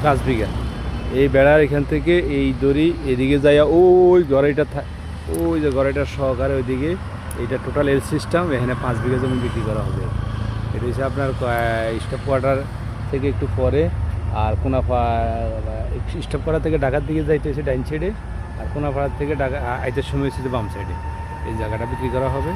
5 বিঘা। এই বেড়ার এখান থেকে এই দড়ি এদিকে যাইয়া ওই গড়াইটা ওই যে গড়াইটার সহকারে ওইদিকে এইটা টোটাল এল সিস্টেম। এখানে 5 বিঘা জমি বিক্রি করা হবে। এটা হচ্ছে আপনার স্টাফ কোয়ার্টার থেকে একটু পরে, আর স্টাফ কোয়ার্টার থেকে ঢাকার দিকে যাইতে হচ্ছে ডাইন সাইডে, আর কোনাপাড়ার থেকে ঢাকা আইতের সময় হচ্ছে বাম সাইডে। এই জায়গাটা বিক্রি করা হবে।